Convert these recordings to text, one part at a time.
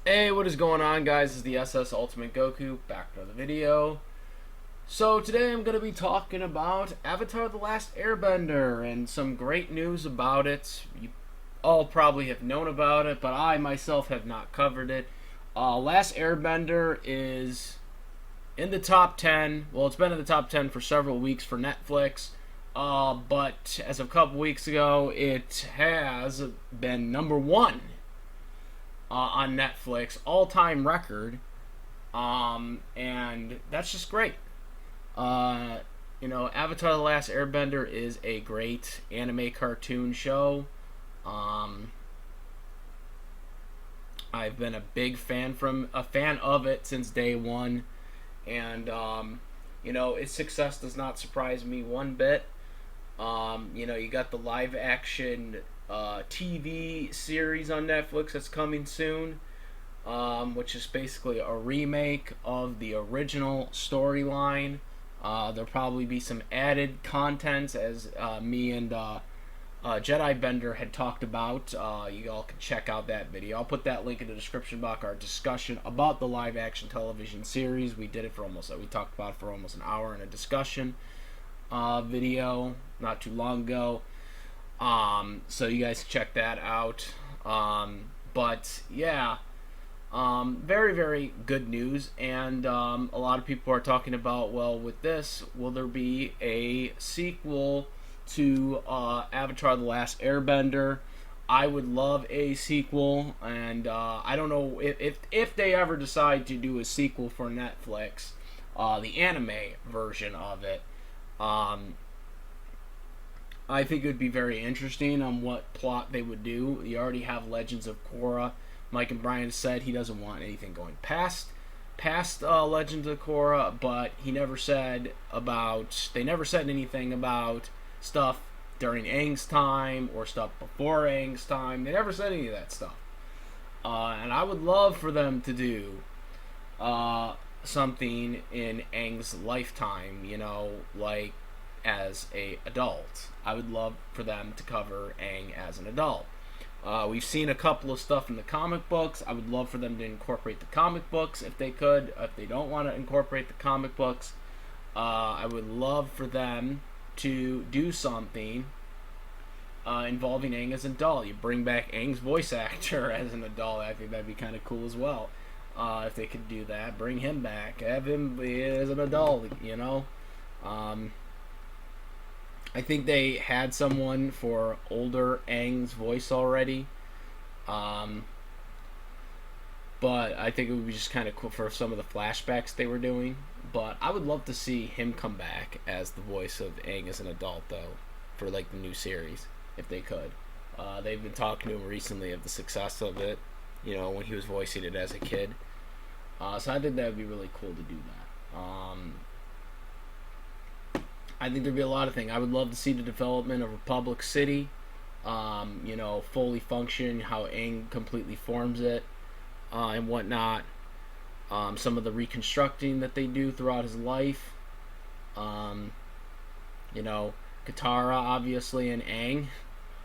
Hey, what is going on, guys? This is the SS Ultimate Goku, back with another video. So today I'm going to be talking about Avatar: The Last Airbender and some great news about it. You all probably have known about it, but I myself have not covered it. Last Airbender is in the top 10. Well, it's been in the top 10 for several weeks for Netflix. But as of a couple weeks ago, it has been number one on Netflix, all-time record, and that's just great. Uh, Avatar: The Last Airbender is a great anime cartoon show. Um, I've been a fan of it since day one, and its success does not surprise me one bit. You got the live action TV series on Netflix that's coming soon, which is basically a remake of the original storyline. There'll probably be some added contents, as me and Jedi Bender had talked about. You all can check out that video. I'll put that link in the description box. Our discussion about the live action television series. We talked about it for almost an hour in a discussion video not too long ago. So you guys check that out. But yeah, very, very good news. And a lot of people are talking about, well, with this, will there be a sequel to Avatar: The Last Airbender? I would love a sequel, and I don't know if they ever decide to do a sequel for Netflix, the anime version of it. I think it would be very interesting on what plot they would do. You already have Legends of Korra. Mike and Brian said he doesn't want anything going past Legends of Korra, but they never said anything about stuff during Aang's time or stuff before Aang's time. They never said any of that stuff. And I would love for them to do something in Aang's lifetime, like as a adult. I would love for them to cover Aang as an adult. We've seen a couple of stuff in the comic books. I would love for them to incorporate the comic books if they could. If they don't want to incorporate the comic books, I would love for them to do something involving Aang as an adult. You bring back Aang's voice actor as an adult. I think that'd be kind of cool as well. If they could do that, bring him back, have him as an adult. I think they had someone for older Aang's voice already. But I think it would be just kind of cool for some of the flashbacks they were doing. But I would love to see him come back as the voice of Aang as an adult, though, for like the new series, if they could. They've been talking to him recently of the success of it, when he was voicing it as a kid. So I think that would be really cool to do that. I think there'd be a lot of things. I would love to see the development of Republic City, fully function, how Aang completely forms it, and whatnot. Some of the reconstructing that they do throughout his life. Katara, obviously, and Aang.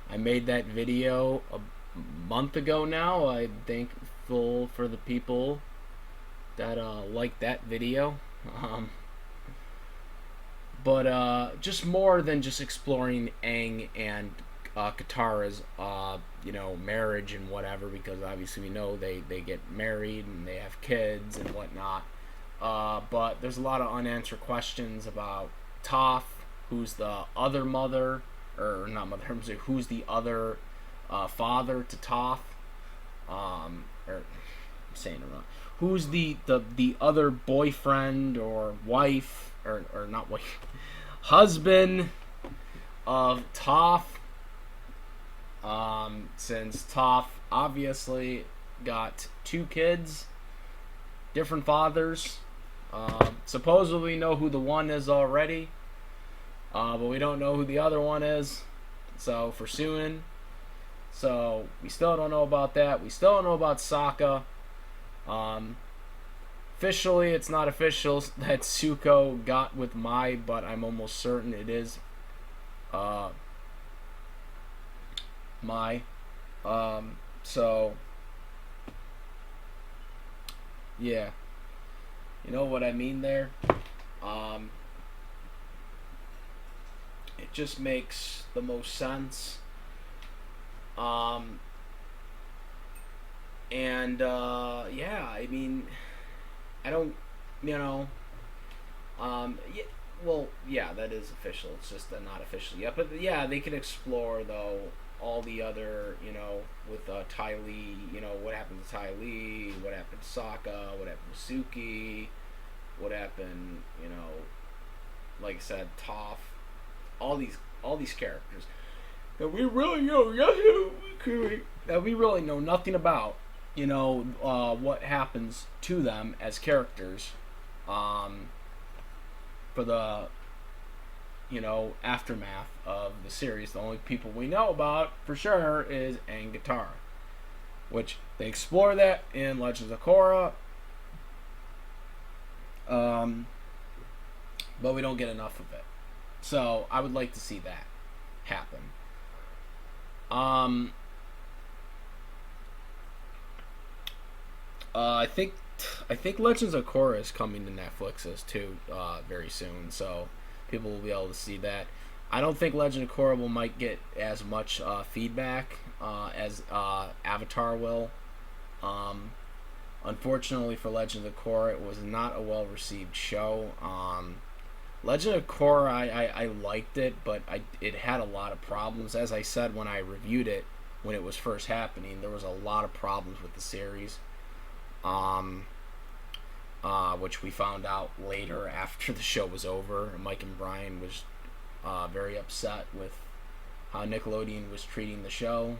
I made that video a month ago now. I'm thankful for the people that liked that video. But just more than just exploring Aang and Katara's, marriage and whatever, because obviously we know they get married and they have kids and whatnot. But there's a lot of unanswered questions about Toph, who's the other mother, or not mother, who's the other father to Toph. I'm saying it wrong. Who's the other boyfriend or wife, or not wife, husband of Toph, since Toph obviously got two kids, different fathers. Supposedly we know who the one is already, but we don't know who the other one is, so for soon. So we still don't know about that. We still don't know about Sokka. Officially, it's not official that Zuko got with Mai, but I'm almost certain it is Mai. So Yeah, you know what I mean there. Um, it just makes the most sense. Um, and yeah, I mean, I don't, you know, yeah, well, yeah, that is official. It's just not official yet. But yeah, they can explore though all the other, with Ty Lee. What happened to Ty Lee? What happened to Sokka? What happened to Suki? What happened? Like I said, Toph. All these characters that we really know nothing. That we really know nothing about. What happens to them as characters. Um, for the aftermath of the series. The only people we know about for sure is Aang Katara, which they explore that in Legends of Korra, but we don't get enough of it. So I would like to see that happen. Um, I think Legends of Korra is coming to Netflix too very soon, so people will be able to see that. I don't think Legend of Korra might get as much feedback as Avatar will. Um, Unfortunately for Legend of Korra, it was not a well received show. Legend of Korra, I liked it, but it had a lot of problems. As I said when I reviewed it when it was first happening, there was a lot of problems with the series. Um, which we found out later after the show was over. Mike and Brian was very upset with how Nickelodeon was treating the show,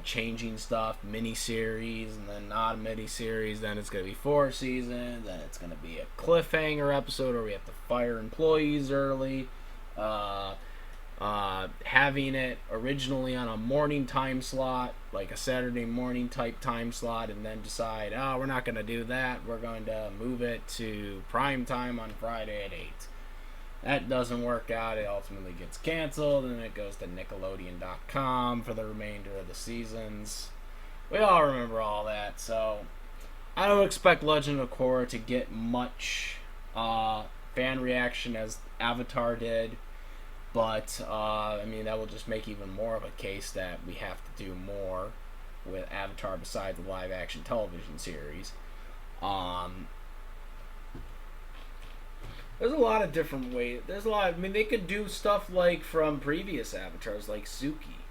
changing stuff, mini-series, and then not a mini-series, then it's going to be 4 seasons, then it's going to be a cliffhanger episode where we have to fire employees early, having it originally on a morning time slot, like a Saturday morning type time slot, and then decide, oh, we're not going to do that. We're going to move it to prime time on Friday at 8. That doesn't work out. It ultimately gets canceled, and it goes to Nickelodeon.com for the remainder of the seasons. We all remember all that, so I don't expect Legend of Korra to get much fan reaction as Avatar did. But, that will just make even more of a case that we have to do more with Avatar besides the live-action television series. There's a lot of different ways. They could do stuff like from previous Avatars, like Suki.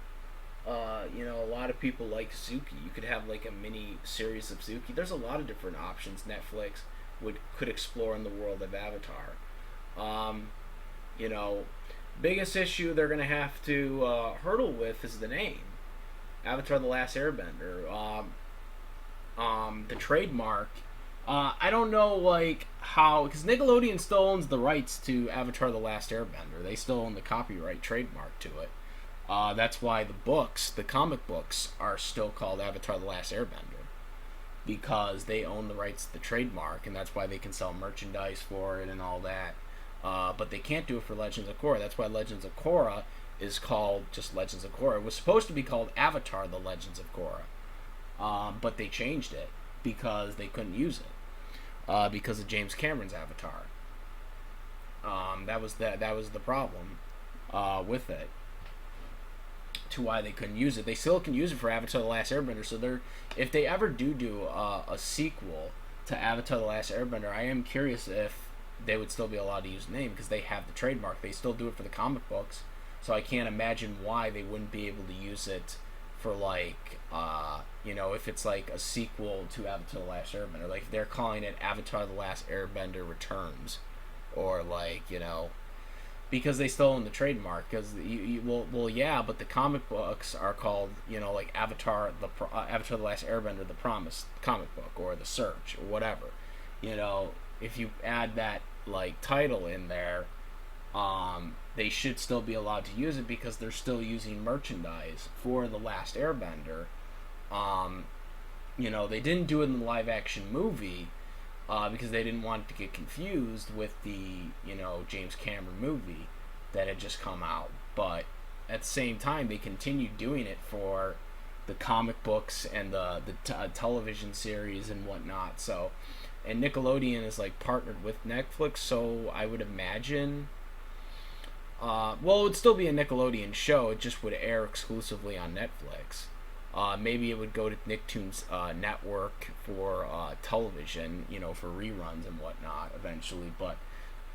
A lot of people like Suki. You could have like a mini series of Suki. There's a lot of different options Netflix could explore in the world of Avatar. You know, Biggest issue they're going to have to hurdle with is the name. Avatar: The Last Airbender. The trademark. I don't know, how... Because Nickelodeon still owns the rights to Avatar: The Last Airbender. They still own the copyright trademark to it. That's why the comic books, are still called Avatar: The Last Airbender. Because they own the rights to the trademark, and that's why they can sell merchandise for it and all that. But they can't do it for Legends of Korra. That's why Legends of Korra is called just Legends of Korra. It was supposed to be called Avatar: The Legends of Korra. But they changed it because they couldn't use it. Because of James Cameron's Avatar. That was the problem with it. To why they couldn't use it. They still can use it for Avatar: The Last Airbender. So if they ever do a sequel to Avatar: The Last Airbender, I am curious if they would still be allowed to use the name because they have the trademark. They still do it for the comic books, so I can't imagine why they wouldn't be able to use it for if it's like a sequel to Avatar: The Last Airbender. Like if they're calling it Avatar: The Last Airbender Returns, or because they still own the trademark. Because but the comic books are called Avatar: The Last Airbender, The Promise comic book, or The Search, or whatever. If you add that title in there, they should still be allowed to use it because they're still using merchandise for The Last Airbender. They didn't do it in the live action movie because they didn't want it to get confused with the James Cameron movie that had just come out. But at the same time, they continued doing it for the comic books and the television series and whatnot. So and Nickelodeon is like partnered with Netflix, so I would imagine. Well, it would still be a Nickelodeon show. It just would air exclusively on Netflix. Maybe it would go to Nicktoons network for television, for reruns and whatnot eventually. But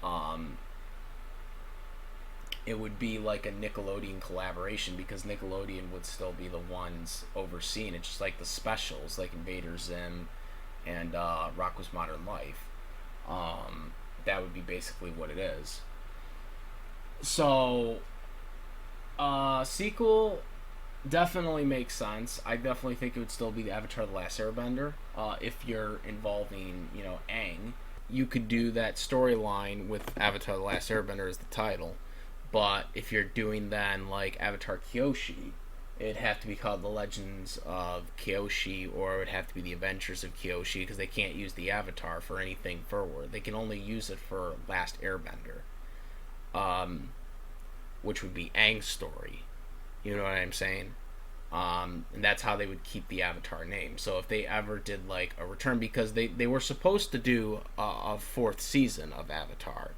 um, it would be like a Nickelodeon collaboration because Nickelodeon would still be the ones overseeing it, just like the specials, like Invader Zim and Rocko's Modern Life. That would be basically what it is. So, sequel definitely makes sense. I definitely think it would still be the Avatar: The Last Airbender. If you're involving, Aang, you could do that storyline with Avatar: The Last Airbender as the title. But if you're doing then like Avatar Kyoshi, it'd have to be called The Legends of Kyoshi, or it would have to be The Adventures of Kyoshi, because they can't use the Avatar for anything forward. They can only use it for Last Airbender, which would be Aang's story. You know what I'm saying? And that's how they would keep the Avatar name. So if they ever did like a return, because they were supposed to do a fourth season of Avatar,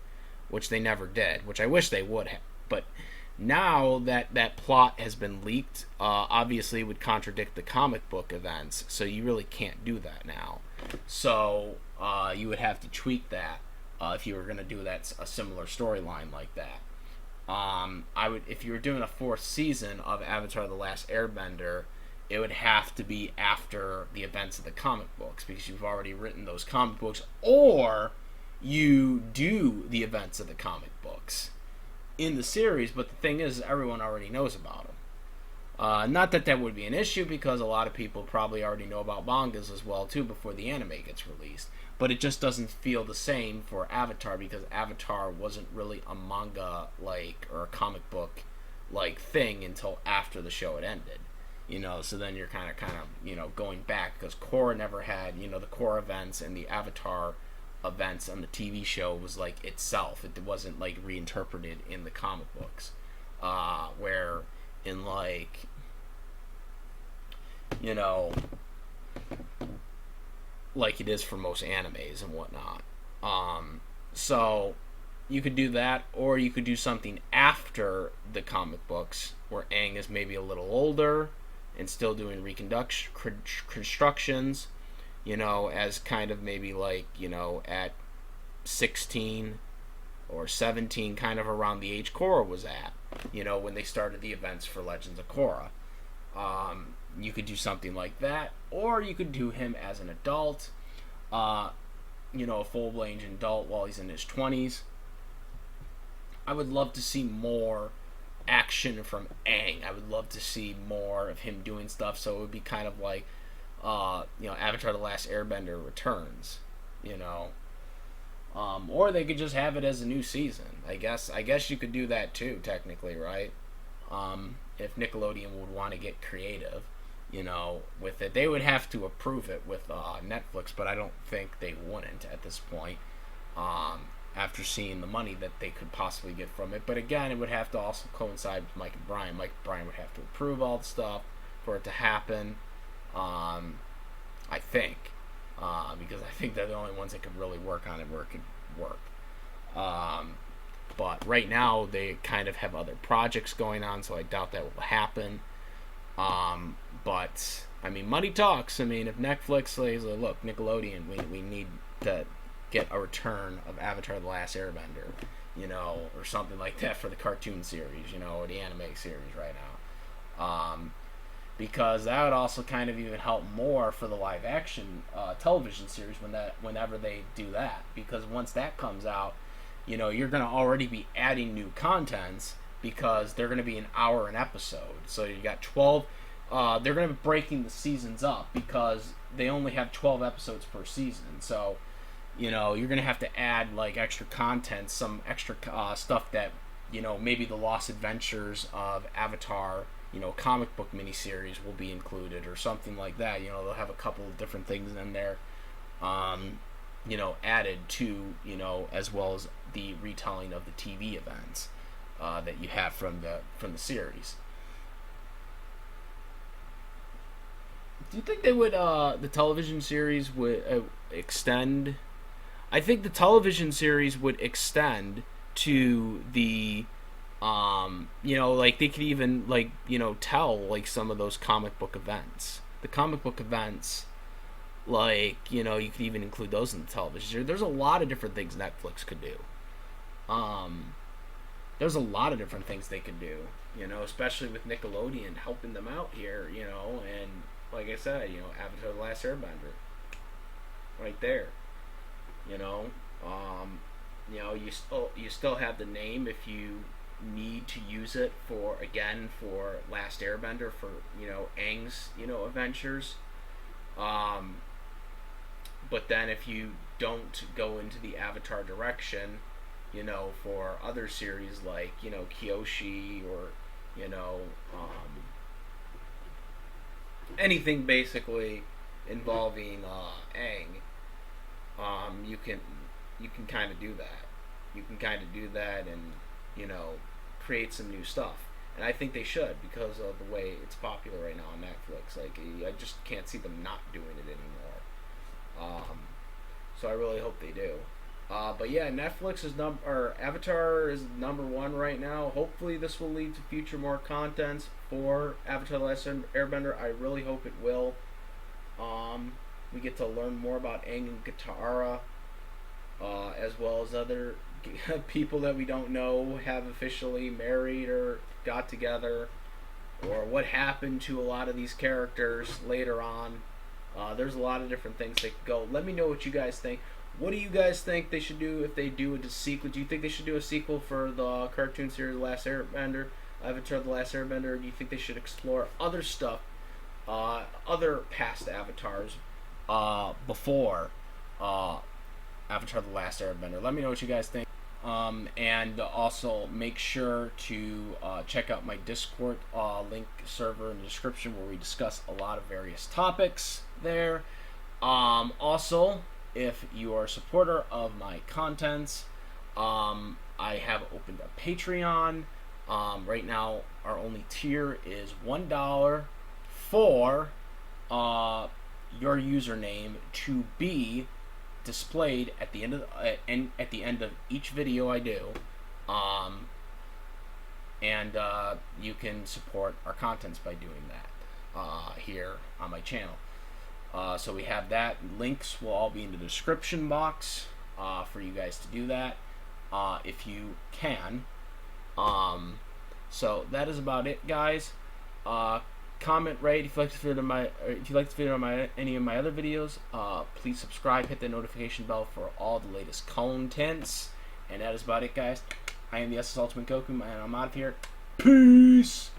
which they never did, which I wish they would have. But now that plot has been leaked, obviously it would contradict the comic book events, so you really can't do that now. So you would have to tweak that if you were going to do a similar storyline like that. If you were doing a fourth season of Avatar: The Last Airbender, it would have to be after the events of the comic books, because you've already written those comic books, or you do the events of the comic books in the series, but the thing is, everyone already knows about them. Not that that would be an issue, because a lot of people probably already know about mangas as well too before the anime gets released. But it just doesn't feel the same for Avatar, because Avatar wasn't really a manga like or a comic book like thing until after the show had ended. So then you're kind of going back, because Korra never had the Korra events, and the Avatar events on the TV show was like itself. It wasn't like reinterpreted in the comic books, where in like like it is for most animes and whatnot. So you could do that, or you could do something after the comic books where Aang is maybe a little older and still doing reconstructions, as kind of maybe like, at 16 or 17, kind of around the age Korra was at, when they started the events for Legends of Korra. You could do something like that, or you could do him as an adult, a full-blown adult while he's in his 20s. I would love to see more action from Aang. I would love to see more of him doing stuff, so it would be kind of like, Avatar: The Last Airbender returns, or they could just have it as a new season. I guess you could do that too, technically, right? If Nickelodeon would want to get creative, with it. They would have to approve it with Netflix, but I don't think they wouldn't at this point, after seeing the money that they could possibly get from it. But again, it would have to also coincide with Mike and Brian. Mike and Brian would have to approve all the stuff for it to happen, I think, because I think they're the only ones that could really work on it where it could work. But right now, they kind of have other projects going on, so I doubt that will happen. But I mean, money talks. I mean, if Netflix says, "Look, Nickelodeon, we need to get a return of Avatar: The Last Airbender," or something like that for the cartoon series, or the anime series right now, because that would also kind of even help more for the live action television series whenever they do that, because once that comes out, you're going to already be adding new contents, because they're going to be an hour an episode. So you got 12. They're going to be breaking the seasons up, because they only have 12 episodes per season. So, you're going to have to add like extra content, some extra stuff that, maybe the Lost Adventures of Avatar, comic book miniseries will be included, or something like that. They'll have a couple of different things in there, added to, as well as the retelling of the TV events that you have from the series. Do you think they would the television series would extend? I think the television series would extend to the like they could even like tell like some of those comic book events. The comic book events, like you could even include those in the television series. There's a lot of different things Netflix could do. Um, there's a lot of different things they could do. Especially with Nickelodeon helping them out here. And like I said, Avatar: The Last Airbender, right there. You know, um, you still have the name if you need to use it for Last Airbender for Aang's adventures. Um, but then if you don't go into the Avatar direction, for other series like Kyoshi or you know um, anything basically involving Aang, you can kind of do that. You can kind of do that and create some new stuff. And I think they should because of the way it's popular right now on Netflix. Like I just can't see them not doing it anymore. So I really hope they do. But yeah, Netflix is or Avatar is number one right now. Hopefully, this will lead to future more contents for Avatar: The Last Airbender. I really hope it will. We get to learn more about Aang and Katara, as well as other people that we don't know have officially married or got together, or what happened to a lot of these characters later on. There's a lot of different things they could go. Let me know what you guys think. What do you guys think they should do if they do a sequel? Do you think they should do a sequel for the cartoon series Last Airbender, Avatar: The Last Airbender? Or do you think they should explore other stuff, other past avatars, before Avatar: The Last Airbender? Let me know what you guys think. And also make sure to check out my Discord link server in the description where we discuss a lot of various topics there. Also, if you are a supporter of my contents, I have opened a Patreon. Right now, our only tier is $1 for your username to be displayed at the end of each video I do, and you can support our contents by doing that here on my channel. So we have that. Links will all be in the description box for you guys to do that if you can. So that is about it, guys. Comment, rate if you like the video on any of my other videos. Please subscribe, hit the notification bell for all the latest contents. And that is about it, guys. I am the SS Ultimate Goku, and I'm out of here. Peace.